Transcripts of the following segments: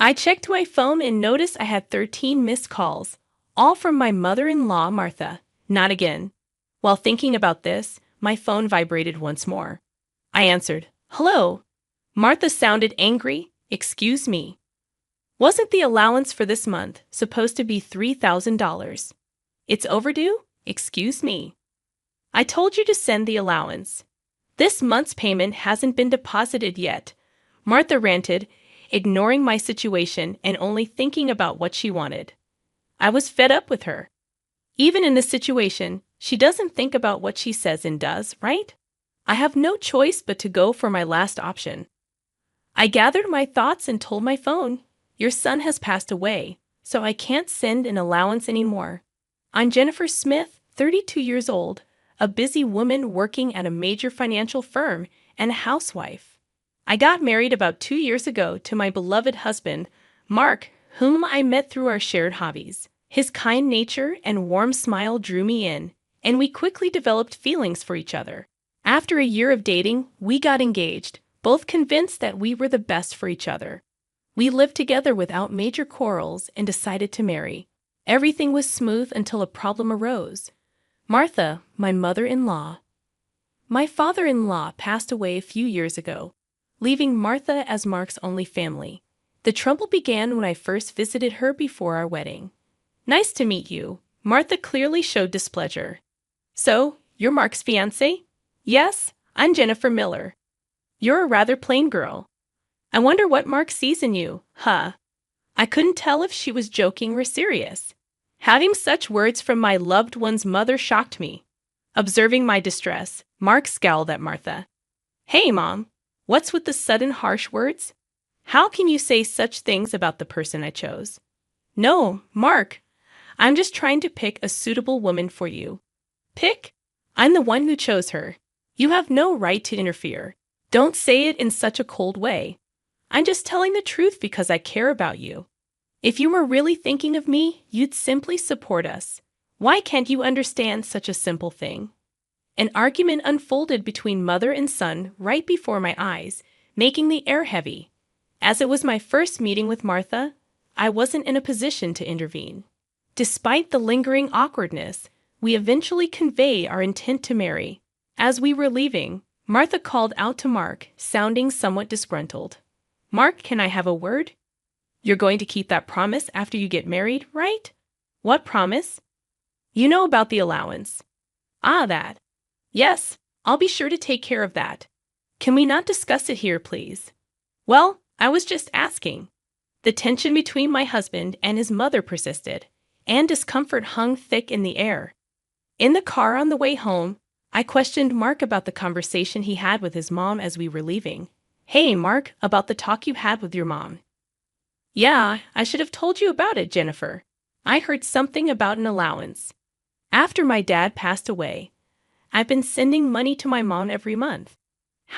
I checked my phone and noticed I had 13 missed calls, all from my mother-in-law, Martha. Not again. While thinking about this, my phone vibrated once more. I answered, "Hello." Martha sounded angry. "Excuse me. Wasn't the allowance for this month supposed to be $3,000? It's overdue? Excuse me. I told you to send the allowance. This month's payment hasn't been deposited yet." Martha ranted, ignoring my situation and only thinking about what she wanted. I was fed up with her. Even in this situation, she doesn't think about what she says and does, right? I have no choice but to go for my last option. I gathered my thoughts and told my phone, "Your son has passed away, so I can't send an allowance anymore. I'm Jennifer Smith, 32 years old, a busy woman working at a major financial firm and a housewife. I got married about 2 years ago to my beloved husband, Mark, whom I met through our shared hobbies. His kind nature and warm smile drew me in, and we quickly developed feelings for each other. After a year of dating, we got engaged, both convinced that we were the best for each other. We lived together without major quarrels and decided to marry. Everything was smooth until a problem arose. Martha, my mother-in-law. My father-in-law passed away a few years ago, leaving Martha as Mark's only family. The trouble began when I first visited her before our wedding. "Nice to meet you." Martha clearly showed displeasure. "So, you're Mark's fiancé?" "Yes, I'm Jennifer Miller." "You're a rather plain girl. I wonder what Mark sees in you, huh?" I couldn't tell if she was joking or serious. Having such words from my loved one's mother shocked me. Observing my distress, Mark scowled at Martha. "Hey, Mom, what's with the sudden harsh words? How can you say such things about the person I chose?" "No, Mark, I'm just trying to pick a suitable woman for you." "Pick? I'm the one who chose her. You have no right to interfere. Don't say it in such a cold way. I'm just telling the truth because I care about you. If you were really thinking of me, you'd simply support us. Why can't you understand such a simple thing?" An argument unfolded between mother and son right before my eyes, making the air heavy. As it was my first meeting with Martha, I wasn't in a position to intervene. Despite the lingering awkwardness, we eventually conveyed our intent to marry. As we were leaving, Martha called out to Mark, sounding somewhat disgruntled. "Mark, can I have a word? You're going to keep that promise after you get married, right?" "What promise?" "You know about the allowance." "Ah, that. Yes, I'll be sure to take care of that. Can we not discuss it here, please?" "Well, I was just asking." The tension between my husband and his mother persisted, and discomfort hung thick in the air. In the car on the way home, I questioned Mark about the conversation he had with his mom as we were leaving. "Hey, Mark, about the talk you had with your mom." "Yeah, I should have told you about it, Jennifer. I heard something about an allowance. After my dad passed away, I've been sending money to my mom every month."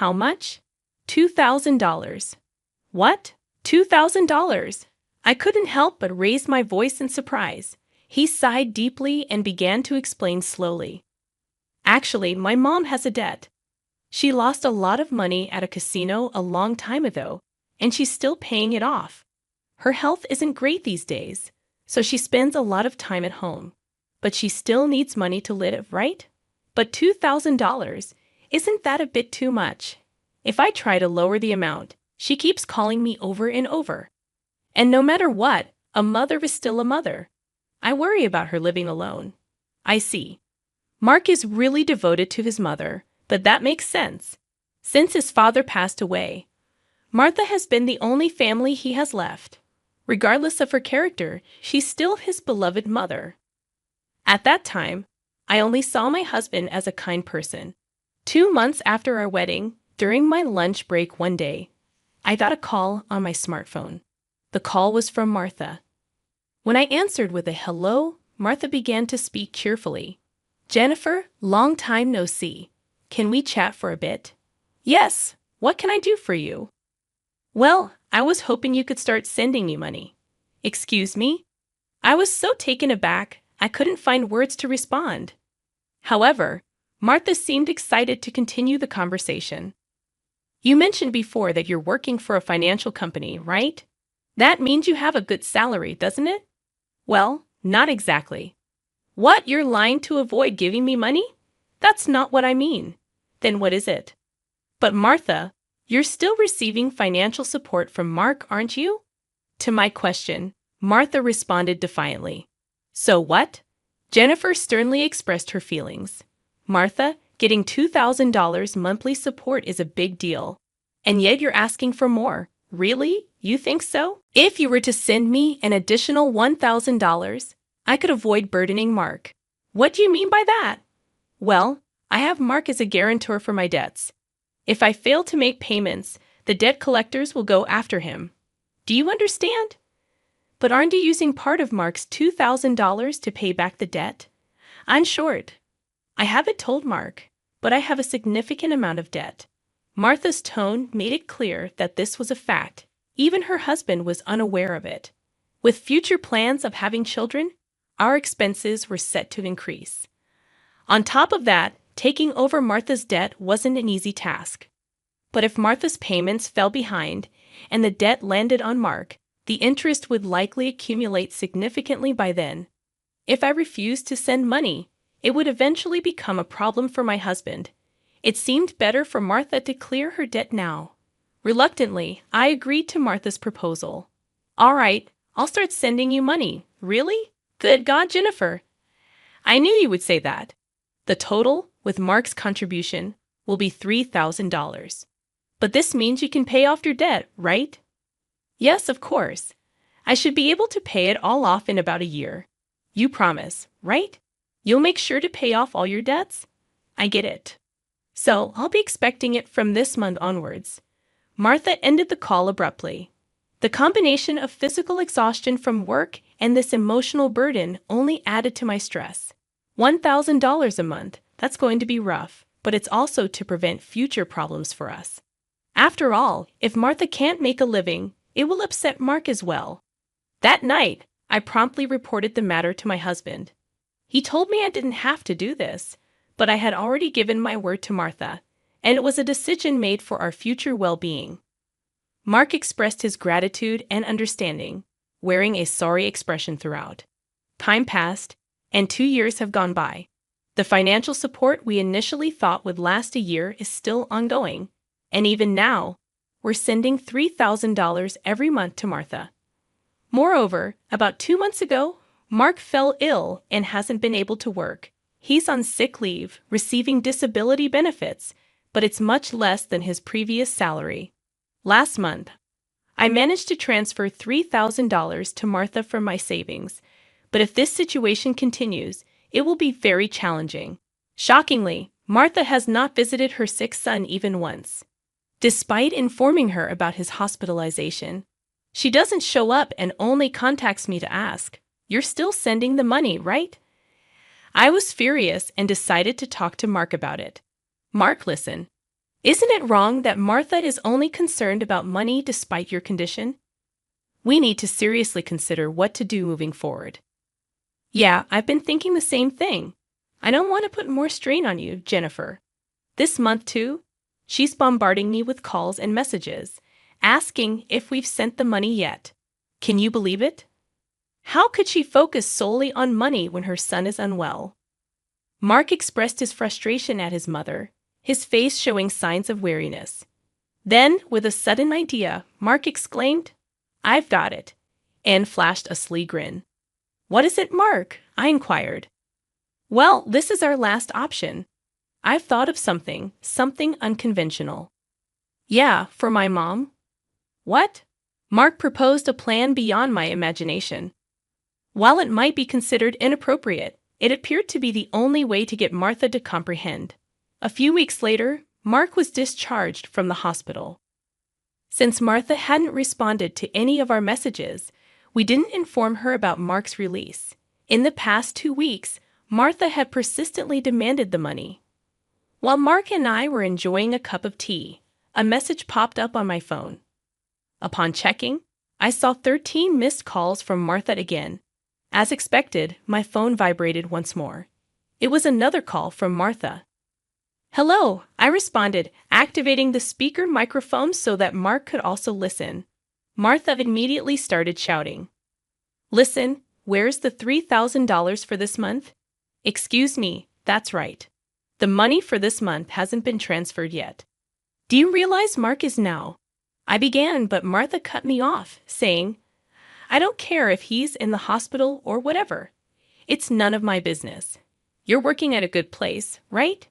"How much?" $2,000. "What? $2,000? I couldn't help but raise my voice in surprise. He sighed deeply and began to explain slowly. "Actually, my mom has a debt. She lost a lot of money at a casino a long time ago, and she's still paying it off. Her health isn't great these days, so she spends a lot of time at home. But she still needs money to live, right? But $2,000, isn't that a bit too much? If I try to lower the amount, she keeps calling me over and over. And no matter what, a mother is still a mother. I worry about her living alone." "I see. Mark is really devoted to his mother, but that makes sense. Since his father passed away, Martha has been the only family he has left. Regardless of her character, she's still his beloved mother. At that time, I only saw my husband as a kind person. 2 months after our wedding, during my lunch break one day, I got a call on my smartphone. The call was from Martha. When I answered with a hello, Martha began to speak cheerfully. "Jennifer, long time no see. Can we chat for a bit?" "Yes, what can I do for you?" "Well, I was hoping you could start sending me money." "Excuse me?" I was so taken aback, I couldn't find words to respond. However, Martha seemed excited to continue the conversation. "You mentioned before that you're working for a financial company, right?" That means you have a good salary, doesn't it? Well, not exactly. What, you're lying to avoid giving me money? That's not what I mean. Then what is it? But Martha, you're still receiving financial support from Mark, aren't you? To my question, Martha responded defiantly. So what? Jennifer sternly expressed her feelings. Martha, getting $2,000 monthly support is a big deal. And yet you're asking for more. Really? You think so? If you were to send me an additional $1,000, I could avoid burdening Mark. What do you mean by that? Well, I have Mark as a guarantor for my debts. If I fail to make payments, the debt collectors will go after him. Do you understand? But aren't you using part of Mark's $2,000 to pay back the debt? I'm short. I haven't told Mark, but I have a significant amount of debt. Martha's tone made it clear that this was a fact. Even her husband was unaware of it. With future plans of having children, our expenses were set to increase. On top of that, taking over Martha's debt wasn't an easy task. But if Martha's payments fell behind and the debt landed on Mark, the interest would likely accumulate significantly by then. If I refused to send money, it would eventually become a problem for my husband. It seemed better for Martha to clear her debt now. Reluctantly, I agreed to Martha's proposal. All right, I'll start sending you money. Really? Good God, Jennifer. I knew you would say that. The total, with Mark's contribution, will be $3,000. But this means you can pay off your debt, right? Yes, of course. I should be able to pay it all off in about a year. You promise, right? You'll make sure to pay off all your debts? I get it. So I'll be expecting it from this month onwards. Martha ended the call abruptly. The combination of physical exhaustion from work and this emotional burden only added to my stress. $1,000 a month, that's going to be rough, but it's also to prevent future problems for us. After all, if Martha can't make a living, it will upset Mark as well. That night, I promptly reported the matter to my husband. He told me I didn't have to do this, but I had already given my word to Martha, and it was a decision made for our future well-being. Mark expressed his gratitude and understanding, wearing a sorry expression throughout. Time passed, and 2 years have gone by. The financial support we initially thought would last a year is still ongoing, and even now, we're sending $3,000 every month to Martha. Moreover, about 2 months ago, Mark fell ill and hasn't been able to work. He's on sick leave, receiving disability benefits, but it's much less than his previous salary. Last month, I managed to transfer $3,000 to Martha from my savings, but if this situation continues, it will be very challenging. Shockingly, Martha has not visited her sick son even once. Despite informing her about his hospitalization, she doesn't show up and only contacts me to ask, "You're still sending the money, right?" I was furious and decided to talk to Mark about it. Mark, listen. Isn't it wrong that Martha is only concerned about money despite your condition? We need to seriously consider what to do moving forward. Yeah, I've been thinking the same thing. I don't want to put more strain on you, Jennifer. This month, too, she's bombarding me with calls and messages, asking if we've sent the money yet. Can you believe it? How could she focus solely on money when her son is unwell? Mark expressed his frustration at his mother, his face showing signs of weariness. Then, with a sudden idea, Mark exclaimed, "I've got it," and flashed a sly grin. "What is it, Mark?" I inquired. "Well, this is our last option. I've thought of something unconventional." "Yeah, for my mom." "What?" Mark proposed a plan beyond my imagination. While it might be considered inappropriate, it appeared to be the only way to get Martha to comprehend. A few weeks later, Mark was discharged from the hospital. Since Martha hadn't responded to any of our messages, we didn't inform her about Mark's release. In the past 2 weeks, Martha had persistently demanded the money. While Mark and I were enjoying a cup of tea, a message popped up on my phone. Upon checking, I saw 13 missed calls from Martha again. As expected, my phone vibrated once more. It was another call from Martha. "Hello," I responded, activating the speaker microphone so that Mark could also listen. Martha immediately started shouting. Listen, where's the $3,000 for this month? Excuse me, that's right. The money for this month hasn't been transferred yet. Do you realize Mark is now? I began, but Martha cut me off, saying, I don't care if he's in the hospital or whatever. It's none of my business. You're working at a good place, right?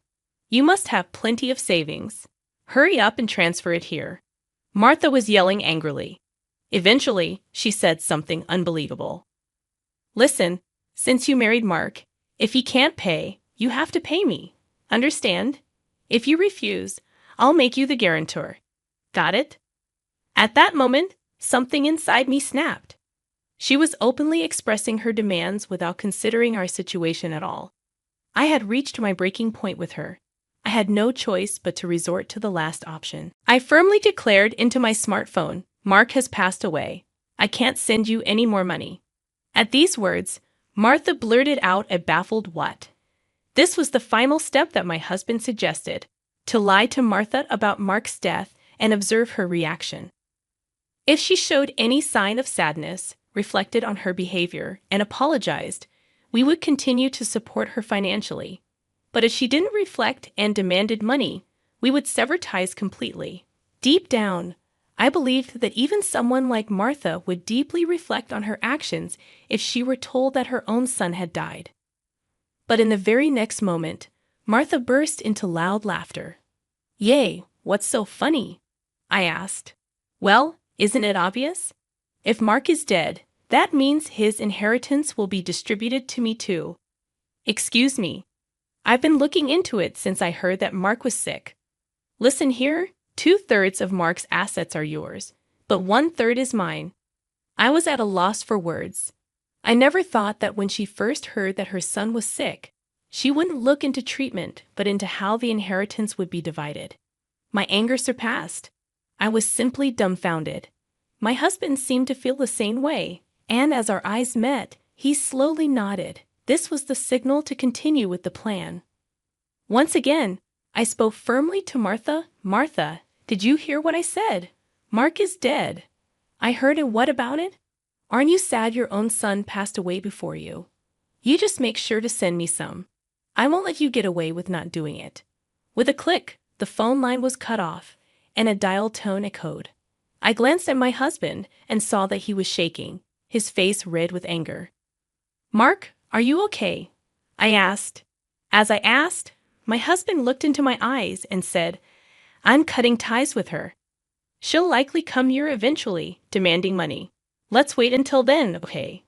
You must have plenty of savings. Hurry up and transfer it here. Martha was yelling angrily. Eventually, she said something unbelievable. Listen, since you married Mark, if he can't pay, you have to pay me. Understand? If you refuse, I'll make you the guarantor. Got it? At that moment, something inside me snapped. She was openly expressing her demands without considering our situation at all. I had reached my breaking point with her. I had no choice but to resort to the last option. I firmly declared into my smartphone, Mark has passed away. I can't send you any more money. At these words, Martha blurted out a baffled what. This was the final step that my husband suggested, to lie to Martha about Mark's death and observe her reaction. If she showed any sign of sadness, reflected on her behavior, and apologized, we would continue to support her financially. But if she didn't reflect and demanded money, we would sever ties completely. Deep down, I believed that even someone like Martha would deeply reflect on her actions if she were told that her own son had died. But in the very next moment, Martha burst into loud laughter. Yay, what's so funny? I asked. Well, isn't it obvious? If Mark is dead, that means his inheritance will be distributed to me too. Excuse me. I've been looking into it since I heard that Mark was sick. Listen here, 2/3 of Mark's assets are yours, but 1/3 is mine. I was at a loss for words. I never thought that when she first heard that her son was sick, she wouldn't look into treatment, but into how the inheritance would be divided. My anger surpassed. I was simply dumbfounded. My husband seemed to feel the same way, and as our eyes met, he slowly nodded. This was the signal to continue with the plan. Once again, I spoke firmly to Martha. Martha, did you hear what I said? Mark is dead. I heard, and what about it? Aren't you sad your own son passed away before you? You just make sure to send me some. I won't let you get away with not doing it. With a click, the phone line was cut off, and a dial tone echoed. I glanced at my husband and saw that he was shaking, his face red with anger. Mark, are you okay? I asked. As I asked, my husband looked into my eyes and said, I'm cutting ties with her. She'll likely come here eventually, demanding money. Let's wait until then, okay?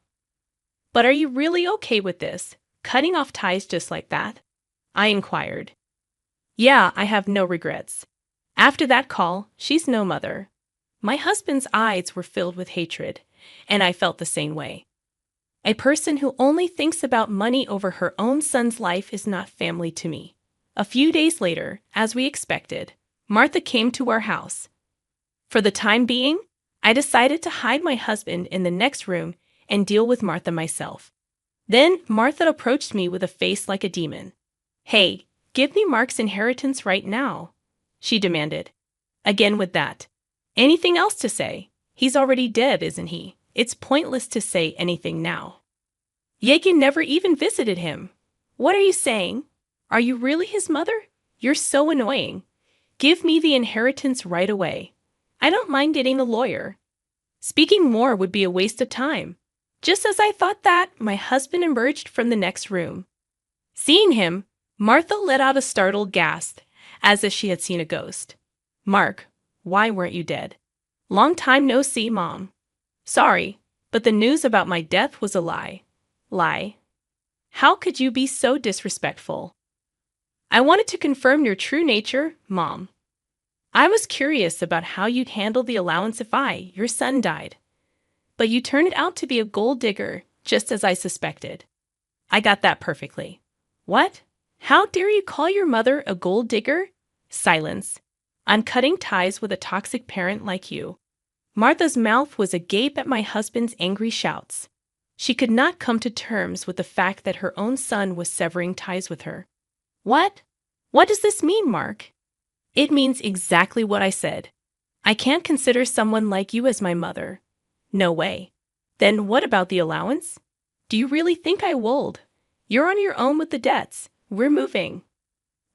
But are you really okay with this, cutting off ties just like that? I inquired. Yeah, I have no regrets. After that call, she's no mother. My husband's eyes were filled with hatred, and I felt the same way. A person who only thinks about money over her own son's life is not family to me. A few days later, as we expected, Martha came to our house. For the time being, I decided to hide my husband in the next room and deal with Martha myself. Then Martha approached me with a face like a demon. Hey, give me Mark's inheritance right now, she demanded. Again with that. Anything else to say? He's already dead, isn't he? It's pointless to say anything now. Yet you never even visited him. What are you saying? Are you really his mother? You're so annoying. Give me the inheritance right away. I don't mind getting a lawyer. Speaking more would be a waste of time. Just as I thought that, my husband emerged from the next room. Seeing him, Martha let out a startled gasp, as if she had seen a ghost. Mark, why weren't you dead? Long time no see, Mom. Sorry, but the news about my death was a lie. Lie? How could you be so disrespectful? I wanted to confirm your true nature, Mom. I was curious about how you'd handle the allowance if your son died. But you turned out to be a gold digger, just as I suspected. I got that perfectly. What? How dare you call your mother a gold digger? Silence. I'm cutting ties with a toxic parent like you. Martha's mouth was agape at my husband's angry shouts. She could not come to terms with the fact that her own son was severing ties with her. What? What does this mean, Mark? It means exactly what I said. I can't consider someone like you as my mother. No way. Then what about the allowance? Do you really think I would? You're on your own with the debts. We're moving.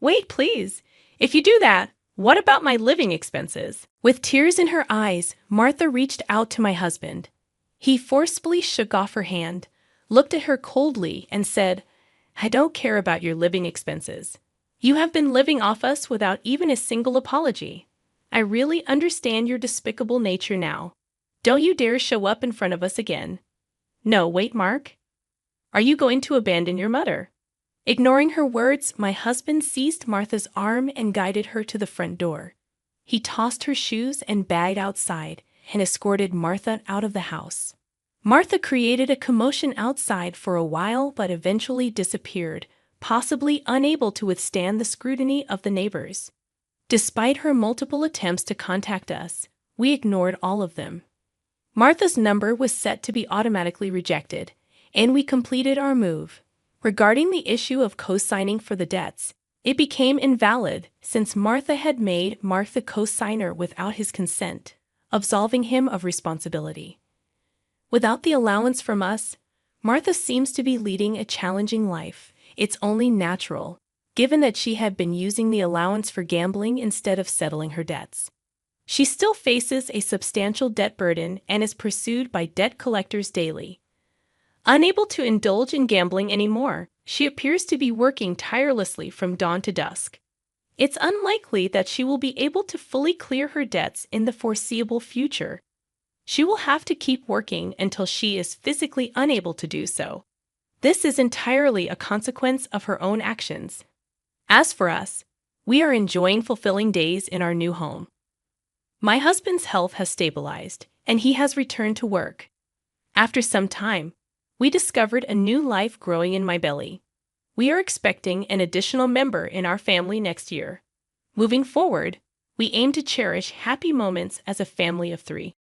Wait, please. If you do that, what about my living expenses? With tears in her eyes, Martha reached out to my husband. He forcefully shook off her hand, looked at her coldly, and said, I don't care about your living expenses. You have been living off us without even a single apology. I really understand your despicable nature now. Don't you dare show up in front of us again. No, wait, Mark. Are you going to abandon your mother? Ignoring her words, my husband seized Martha's arm and guided her to the front door. He tossed her shoes and bag outside and escorted Martha out of the house. Martha created a commotion outside for a while but eventually disappeared, possibly unable to withstand the scrutiny of the neighbors. Despite her multiple attempts to contact us, we ignored all of them. Martha's number was set to be automatically rejected, and we completed our move. Regarding the issue of co-signing for the debts, it became invalid since Martha had made Mark the co-signer without his consent, absolving him of responsibility. Without the allowance from us, Martha seems to be leading a challenging life. It's only natural, given that she had been using the allowance for gambling instead of settling her debts. She still faces a substantial debt burden and is pursued by debt collectors daily. Unable to indulge in gambling anymore, she appears to be working tirelessly from dawn to dusk. It's unlikely that she will be able to fully clear her debts in the foreseeable future. She will have to keep working until she is physically unable to do so. This is entirely a consequence of her own actions. As for us, we are enjoying fulfilling days in our new home. My husband's health has stabilized, and he has returned to work. After some time, we discovered a new life growing in my belly. We are expecting an additional member in our family next year. Moving forward, we aim to cherish happy moments as a family of 3.